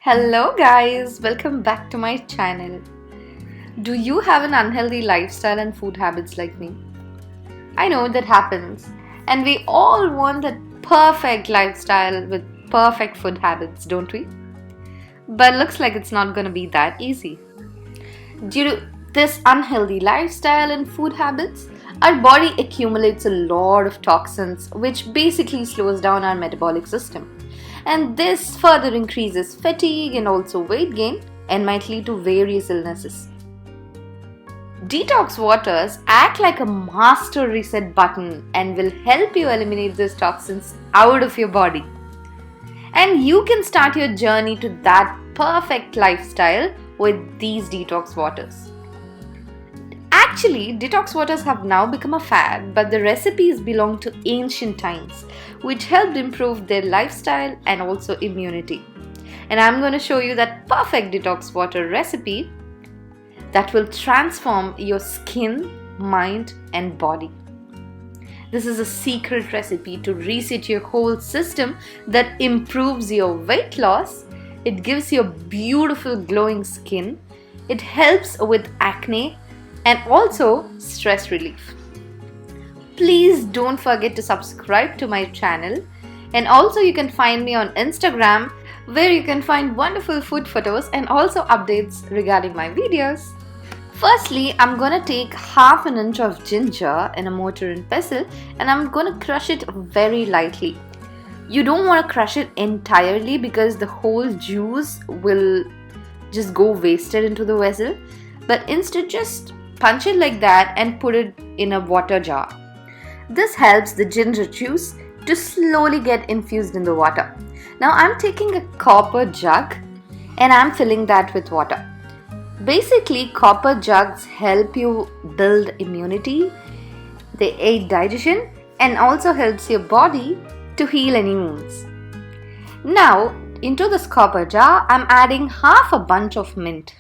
Hello guys, welcome back to my channel. Do you have an unhealthy lifestyle and food habits like me? I know that happens, and we all want that perfect lifestyle with perfect food habits, don't we? But looks like it's not going to be that easy. Due to this unhealthy lifestyle and food habits, our body accumulates a lot of toxins which basically slows down our metabolic system. And this further increases fatigue and also weight gain and might lead to various illnesses. Detox waters act like a master reset button and will help you eliminate these toxins out of your body. And you can start your journey to that perfect lifestyle with these detox waters. Actually, detox waters have now become a fad, but the recipes belong to ancient times, which helped improve their lifestyle and also immunity. And I'm going to show you that perfect detox water recipe that will transform your skin, mind, and body. This is a secret recipe to reset your whole system that improves your weight loss. It gives you a beautiful glowing skin. It helps with acne and also stress relief. Please don't forget to subscribe to my channel, and also you can find me on Instagram where you can find wonderful food photos and also updates regarding my videos. Firstly, I'm gonna take half an inch of ginger in a mortar and pestle and I'm gonna crush it very lightly. You don't want to crush it entirely because the whole juice will just go wasted into the vessel, but instead just punch it like that and put it in a water jar. This helps the ginger juice to slowly get infused in the water. Now I'm taking a copper jug and I'm filling that with water. Basically, copper jugs help you build immunity, they aid digestion and also helps your body to heal any wounds. Now into this copper jar I'm adding half a bunch of mint.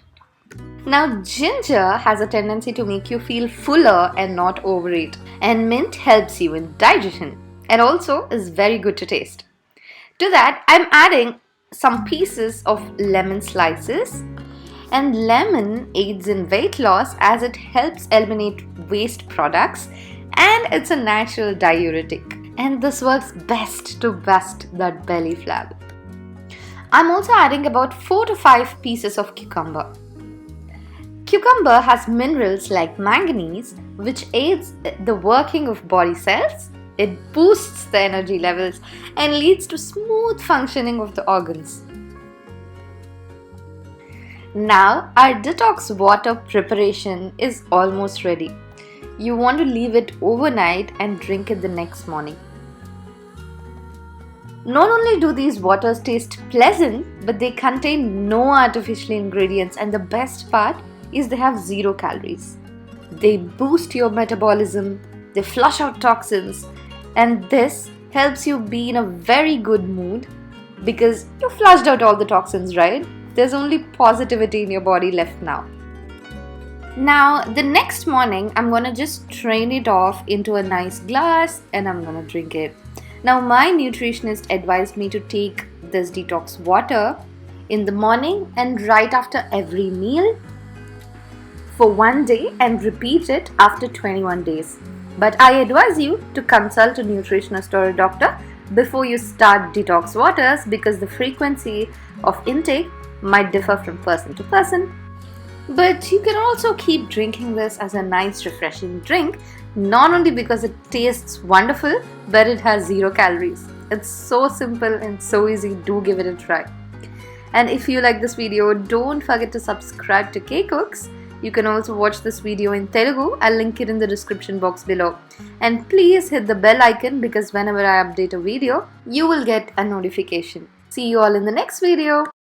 Now, ginger has a tendency to make you feel fuller and not overeat, and mint helps you in digestion and also is very good to taste. To that, I'm adding some pieces of lemon slices, and lemon aids in weight loss as it helps eliminate waste products and it's a natural diuretic, and this works best to bust that belly flab. I'm also adding about 4 to 5 pieces of cucumber. Cucumber has minerals like manganese, which aids the working of body cells. It boosts the energy levels and leads to smooth functioning of the organs. Now, our detox water preparation is almost ready. You want to leave it overnight and drink it the next morning. Not only do these waters taste pleasant, but they contain no artificial ingredients, and the best part is they have 0 calories. They boost your metabolism, they flush out toxins, and this helps you be in a very good mood because you flushed out all the toxins, right? There's only positivity in your body left now. Now, the next morning, I'm gonna just strain it off into a nice glass and I'm gonna drink it. Now, my nutritionist advised me to take this detox water in the morning and right after every meal for 1 day and repeat it after 21 days. But I advise you to consult a nutritionist or a doctor before you start detox waters because the frequency of intake might differ from person to person. But you can also keep drinking this as a nice refreshing drink, not only because it tastes wonderful, but it has 0 calories. It's so simple and so easy. Do give it a try. And if you like this video, don't forget to subscribe to K Cooks. You can also watch this video in Telugu. I'll link it in the description box below. And please hit the bell icon because whenever I update a video, you will get a notification. See you all in the next video.